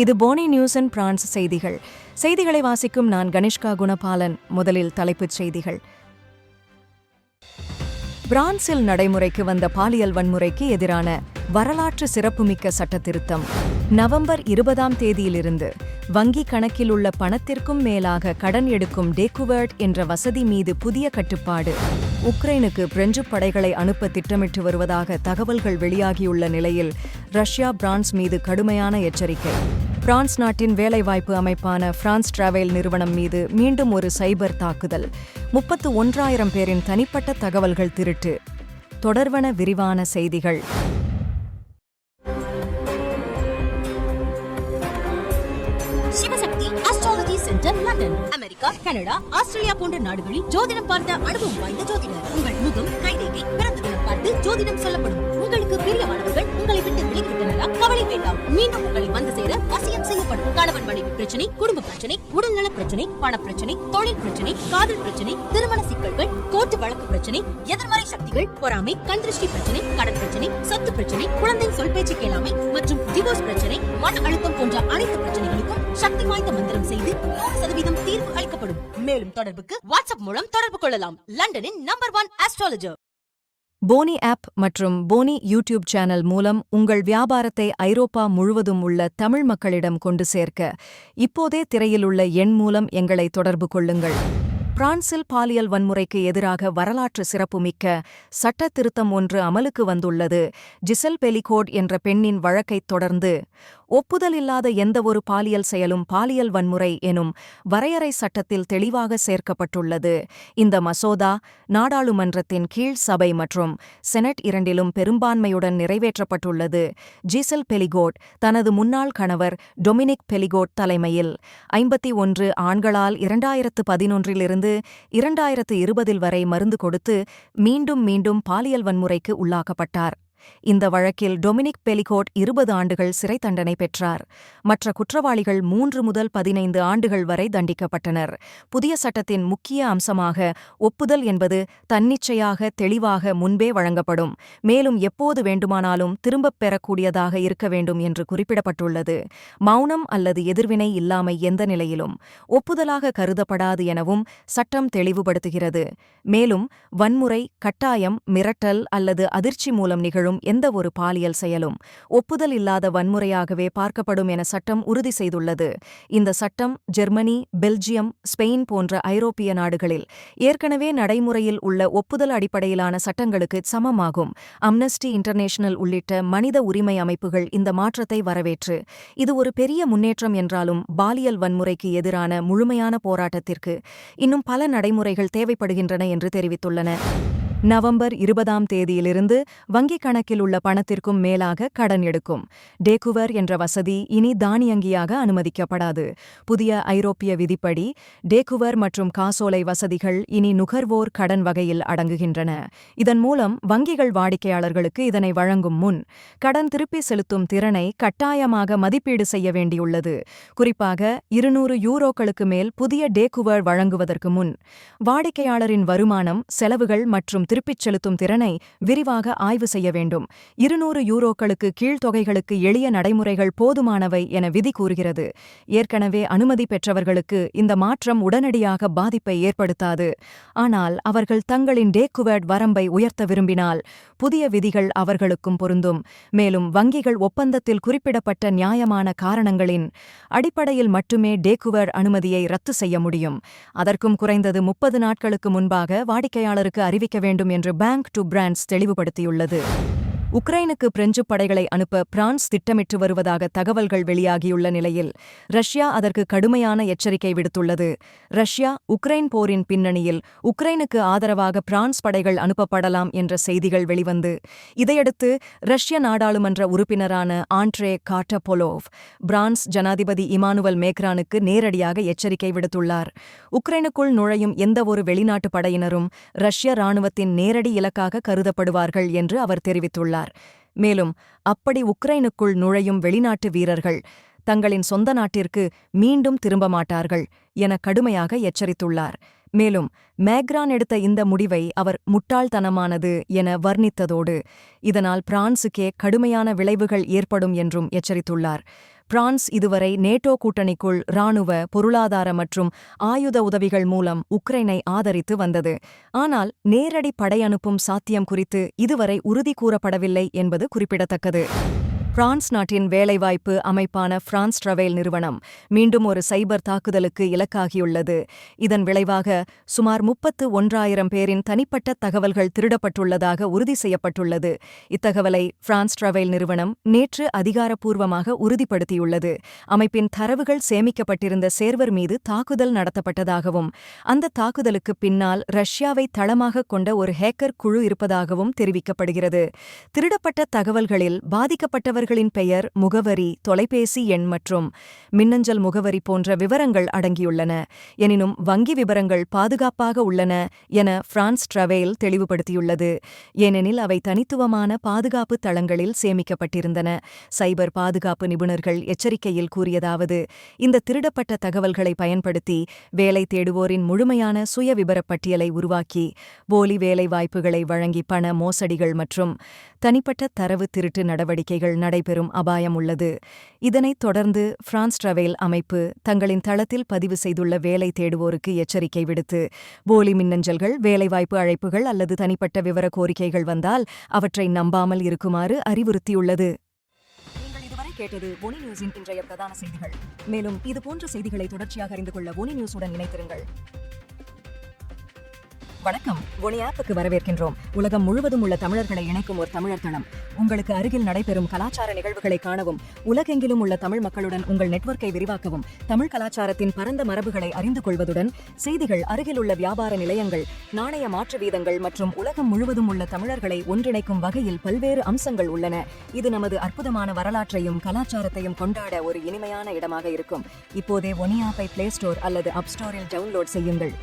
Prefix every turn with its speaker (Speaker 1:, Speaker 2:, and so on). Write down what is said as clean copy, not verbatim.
Speaker 1: இது Fani news and France செய்திகள். செய்திகளை வாசிக்கும் நான் கனிஷ்கா குணபாலன். முதலில் தலைப்புச் செய்திகள். பிரான்சில் நடைமுறைக்கு வந்த பாலியல் வன்முறைக்கு எதிரான வரலாற்று சிறப்புமிக்க சட்டத்திருத்தம். நவம்பர் 20ஆம் தேதியிலிருந்து வங்கி கணக்கில் உள்ள பணத்திற்கும் மேலாக கடன் எடுக்கும் டேகுவர்ட் என்ற வசதி மீது புதிய கட்டுப்பாடு. உக்ரைனுக்கு பிரெஞ்சு படைகளை அனுப்ப திட்டமிட்டு வருவதாக தகவல்கள் வெளியாகியுள்ள நிலையில் ரஷ்யா பிரான்ஸ் மீது கடுமையான எச்சரிக்கை. பிரான்ஸ் நாட்டின் வேலைவாய்ப்பு அமைப்பான பிரான்ஸ் டிராவல் நிறுவனம் மீது மீண்டும் ஒரு சைபர் தாக்குதல். 31,000 பேரின் தனிப்பட்ட தகவல்கள் திருட்டு. தொடர்வன விரிவான செய்திகள்.
Speaker 2: Sivasakthi astrology centre, London, America, Canada, Australia போன்ற நாடுகளில் ஜோதிடம் பார்த்த அனுபவம் வாய்ந்த ஜோதிடர். உங்கள் முகம், கைரேகை, பிறந்த தினம் பார்த்து ஜோதிடம் சொல்லப்படும். உங்களுக்கு பிரியமானவர்கள் உங்களை விட்டு விலகிவிட்டனரா? கவலை வேண்டாம். மீண்டும் உங்களை வந்து சேர வசியம் செய்யப்படும். கணவன் மனைவி பிரச்சனை, குடும்ப பிரச்சனை, உடல்நல பிரச்சனை, பண பிரச்சனை, தொழில் பிரச்சனை, காதல் பிரச்சனை, திருமண சிக்கல்கள், கோர்ட்டு வழக்கு பிரச்சனை, எதிர்மறை சக்திகள், பொறாமை, கண்திருஷ்டி பிரச்சனை, கடன் பிரச்சனை, சொத்து பிரச்சனை, குழந்தை சொல் பேச்சு கேளாமை மற்றும் டிவோர்ஸ் பிரச்சனை, மன அழுத்தம் போன்ற அனைத்து பிரச்சனைகளுக்கும் சக்தி வாய்ந்த மந்திரம் செய்து 100% தீர்வு அளிக்கப்படும். மேலும் தொடர்புக்கு வாட்ஸ்அப் மூலம் தொடர்பு கொள்ளலாம். லண்டனின் நம்பர் 1 ஆஸ்ட்ராலஜர்.
Speaker 1: போனி ஆப் மற்றும் போனி யூடியூப் சேனல் மூலம் உங்கள் வியாபாரத்தை ஐரோப்பா முழுவதும் உள்ள தமிழ் மக்களிடம் கொண்டு சேர்க்க இப்போதே திரையில் உள்ள எண் மூலம் எங்களை தொடர்பு கொள்ளுங்கள். பிரான்சில் பாலியல் வன்முறைக்கு எதிராக வரலாற்று சிறப்புமிக்க சட்ட திருத்தம் ஒன்று அமலுக்கு வந்துள்ளது. ஜிசெல் பெலிகோட் என்ற பெண்ணின் வழக்கைத் தொடர்ந்து ஒப்புதல் இல்லாத எந்தவொரு பாலியல் செயலும் பாலியல் வன்முறை எனும் வரையறை சட்டத்தில் தெளிவாக சேர்க்கப்பட்டுள்ளது. இந்த மசோதா நாடாளுமன்றத்தின் கீழ் சபை மற்றும் செனட் இரண்டிலும் பெரும்பான்மையுடன் நிறைவேற்றப்பட்டுள்ளது. ஜிசெல் பெலிகோட் தனது முன்னாள் கணவர் டொமினிக் பெலிகோட் தலைமையில் 51 ஆண்களால் 2011 2020 வரை மருந்து கொடுத்து மீண்டும் மீண்டும் பாலியல் வன்முறைக்கு உள்ளாக்கப்பட்டார். இந்த வழக்கில் டொமினிக் பெலிகோட் 20 ஆண்டுகள் சிறை தண்டனை பெற்றார். மற்ற குற்றவாளிகள் 3 முதல் 15 ஆண்டுகள் வரை தண்டிக்கப்பட்டனர். புதிய சட்டத்தின் முக்கிய அம்சமாக ஒப்புதல் என்பது தன்னிச்சையாக தெளிவாக முன்பே வழங்கப்படும், மேலும் எப்போது வேண்டுமானாலும் திரும்பப் பெறக்கூடியதாக இருக்க வேண்டும் என்று குறிப்பிடப்பட்டுள்ளது. மௌனம் அல்லது எதிர்வினை இல்லாமை எந்த நிலையிலும் ஒப்புதலாக கருதப்படாது எனவும் சட்டம் தெளிவுபடுத்துகிறது. மேலும் வன்முறை, கட்டாயம், மிரட்டல் அல்லது அதிர்ச்சி மூலம் நிகழும் எந்த ஒரு பாலியல் செயலும் ஒப்புதல் இல்லாத வன்முறையாகவே பார்க்கப்படும் என சட்டம் உறுதி செய்துள்ளது. இந்த சட்டம் ஜெர்மனி, பெல்ஜியம், ஸ்பெயின் போன்ற ஐரோப்பிய நாடுகளில் ஏற்கனவே நடைமுறையில் உள்ள ஒப்புதல் அடிப்படையிலான சட்டங்களுக்கு சமமாகும். அம்னஸ்டி இன்டர்நேஷனல் உள்ளிட்ட மனித உரிமை அமைப்புகள் இந்த மாற்றத்தை வரவேற்று இது ஒரு பெரிய முன்னேற்றம் என்றாலும் பாலியல் வன்முறைக்கு எதிரான முழுமையான போராட்டத்திற்கு இன்னும் பல நடைமுறைகள் தேவைப்படுகின்றன என்று தெரிவித்துள்ளன. நவம்பர் 20ஆம் தேதியிலிருந்து வங்கிக் கணக்கில் உள்ள பணத்திற்கும் மேலாக கடன் எடுக்கும் டேகுவர் என்ற வசதி இனி தானியங்கியாக அனுமதிக்கப்படாது. புதிய ஐரோப்பிய விதிப்படி டேகுவர் மற்றும் காசோலை வசதிகள் இனி நுகர்வோர் கடன் வகையில் அடங்குகின்றன. இதன் மூலம் வங்கிகள் வாடிக்கையாளர்களுக்கு இதனை வழங்கும் முன் கடன் திருப்பி செலுத்தும் திறனை கட்டாயமாக மதிப்பீடு செய்ய வேண்டியுள்ளது. குறிப்பாக 200 யூரோக்களுக்கு மேல் புதிய டேகுவர் வழங்குவதற்கு முன் வாடிக்கையாளரின் வருமானம், செலவுகள் மற்றும் திருப்பிச் செலுத்தும் திறனை விரிவாக ஆய்வு செய்ய வேண்டும். 200 யூரோக்களுக்கு கீழ்த்தொகைகளுக்கு எளிய நடைமுறைகள் போதுமானவை என விதி கூறுகிறது. ஏற்கனவே அனுமதி பெற்றவர்களுக்கு இந்த மாற்றம் உடனடியாக பாதிப்பை ஏற்படுத்தாது. ஆனால் அவர்கள் தங்களின் டேகுவர்ட் வரம்பை உயர்த்த விரும்பினால் புதிய விதிகள் அவர்களுக்கும் பொருந்தும். மேலும் வங்கிகள் ஒப்பந்தத்தில் குறிப்பிடப்பட்ட நியாயமான காரணங்களின் அடிப்படையில் மட்டுமே டேகுவர்ட் அனுமதியை ரத்து செய்ய முடியும். அதற்கும் குறைந்தது 30 நாட்களுக்கு முன்பாக வாடிக்கையாளருக்கு அறிவிக்க வேண்டும் என்று பேங்க் டு பிரான்ஸ் தெளிவுபடுத்தியுள்ளது. உக்ரைனுக்கு பிரெஞ்சு படைகளை அனுப்ப பிரான்ஸ் திட்டமிட்டு வருவதாக தகவல்கள் வெளியாகியுள்ள நிலையில் ரஷ்யா அதற்கு கடுமையான எச்சரிக்கை விடுத்துள்ளது. ரஷ்யா உக்ரைன் போரின் பின்னணியில் உக்ரைனுக்கு ஆதரவாக பிரான்ஸ் படைகள் அனுப்பப்படலாம் என்ற செய்திகள் வெளிவந்து இதையடுத்து ரஷ்ய நாடாளுமன்ற உறுப்பினரான ஆண்ட்ரே கார்டபோலோவ் பிரான்ஸ் ஜனாதிபதி இமானுவல் மேக்ரானுக்கு நேரடியாக எச்சரிக்கை விடுத்துள்ளார். உக்ரைனுக்குள் நுழையும் எந்தவொரு வெளிநாட்டு படையினரும் ரஷ்ய இராணுவத்தின் நேரடி இலக்காக கருதப்படுவார்கள் என்று அவர் தெரிவித்துள்ளார். மேலும் அப்படி உக்ரைனுக்குள் நுழையும் வெளிநாட்டு வீரர்கள் தங்களின் சொந்த நாட்டிற்கு மீண்டும் திரும்ப மாட்டார்கள் என கடுமையாக எச்சரித்துள்ளார். மேலும் மேக்ரான் எடுத்த இந்த முடிவை அவர் முட்டாள்தனமானது என வர்ணித்ததோடு இதனால் பிரான்சுக்கே கடுமையான விளைவுகள் ஏற்படும் என்றும் எச்சரித்துள்ளார். பிரான்ஸ் இதுவரை நேட்டோ கூட்டணிக்குள் இராணுவ, பொருளாதார மற்றும் ஆயுத உதவிகள் மூலம் உக்ரைனை ஆதரித்து வந்தது. ஆனால் நேரடி படையனுப்பும் சாத்தியம் குறித்து இதுவரை உறுதி கூறப்படவில்லை என்பது குறிப்பிடத்தக்கது. பிரான்ஸ் நாட்டின் வேலைவாய்ப்பு அமைப்பான பிரான்ஸ் டிராவல் நிறுவனம் மீண்டும் ஒரு சைபர் தாக்குதலுக்கு இலக்காகியுள்ளது. இதன் விளைவாக சுமார் 31,000 பேரின் தனிப்பட்ட தகவல்கள் திருடப்பட்டுள்ளதாக உறுதி செய்யப்பட்டுள்ளது. இத்தகவலை பிரான்ஸ் டிராவல் நிறுவனம் நேற்று அதிகாரப்பூர்வமாக உறுதிப்படுத்தியுள்ளது. அமைப்பின் தரவுகள் சேமிக்கப்பட்டிருந்த சேர்வர் மீது தாக்குதல் நடத்தப்பட்டதாகவும் அந்த தாக்குதலுக்கு பின்னால் ரஷ்யாவை தளமாக கொண்ட ஒரு ஹேக்கர் குழு இருப்பதாகவும் தெரிவிக்கப்படுகிறது. திருடப்பட்ட தகவல்களில் பாதிக்கப்பட்டவர்களின் பெயர், முகவரி, தொலைபேசி எண் மற்றும் மின்னஞ்சல் முகவரி போன்ற விவரங்கள் அடங்கியுள்ளன. எனினும் வங்கி விவரங்கள் பாதுகாப்பாக உள்ளன என பிரான்ஸ் டிராவல் தெளிவுபடுத்தியுள்ளது. ஏனெனில் அவை தனித்துவமான பாதுகாப்பு தளங்களில் சேமிக்கப்பட்டிருந்தன. சைபர் பாதுகாப்பு நிபுணர்கள் எச்சரிக்கையில் கூறியதாவது: இந்த திருடப்பட்ட தகவல்களை பயன்படுத்தி வேலை தேடுவோரின் முழுமையான சுய விபரப் பட்டியலை உருவாக்கி போலி வேலை வாய்ப்புகளை வழங்கி பண மோசடிகள் மற்றும் தனிப்பட்ட தரவு திருட்டு நடவடிக்கைகள் நடைபெறும் அபாயம் உள்ளது. இதனைத் தொடர்ந்து பிரான்ஸ் டிராவல் அமைப்பு தங்களின் தளத்தில் பதிவு செய்துள்ள வேலை தேடுவோருக்கு எச்சரிக்கை விடுத்து போலி மின்னஞ்சல்கள், வேலைவாய்ப்பு அழைப்புகள் அல்லது தனிப்பட்ட விவர கோரிக்கைகள் வந்தால் அவற்றை நம்பாமல் இருக்குமாறு அறிவுறுத்தியுள்ளது. நீங்கள் இதுவரை கேட்டது ஒனி நியூஸின் இன்றைய பிரதான செய்திகள். மேலும் இதுபோன்ற செய்திகளை தொடர்ச்சியாக அறிந்து கொள்ள ஒனி நியூஸுடன் இணைத்திருங்கள். வணக்கம். ஒனி ஆப்புக்கு வரவேற்கின்றோம். உலகம் முழுவதும் உள்ள தமிழர்களை இணைக்கும் ஒரு தமிழர் தளம். உங்களுக்கு அருகில் நடைபெறும் கலாச்சார நிகழ்வுகளை காணவும், உலகெங்கிலும் உள்ள தமிழ் மக்களுடன் உங்கள் நெட்வொர்க்கை விரிவாக்கவும், தமிழ் கலாச்சாரத்தின் பரந்த மரபுகளை அறிந்து கொள்வதுடன் செய்திகள், அருகில் உள்ள வியாபார நிலையங்கள், நாணய மாற்று வீதங்கள் மற்றும் உலகம் முழுவதும் உள்ள தமிழர்களை ஒன்றிணைக்கும் வகையில் பல்வேறு அம்சங்கள் உள்ளன. இது நமது அற்புதமான வரலாற்றையும் கலாச்சாரத்தையும் கொண்டாட ஒரு இனிமையான இடமாக இருக்கும். இப்போதே ஒனி ஆப்பை பிளே ஸ்டோர் அல்லது அப் ஸ்டோரில் டவுன்லோட் செய்யுங்கள்.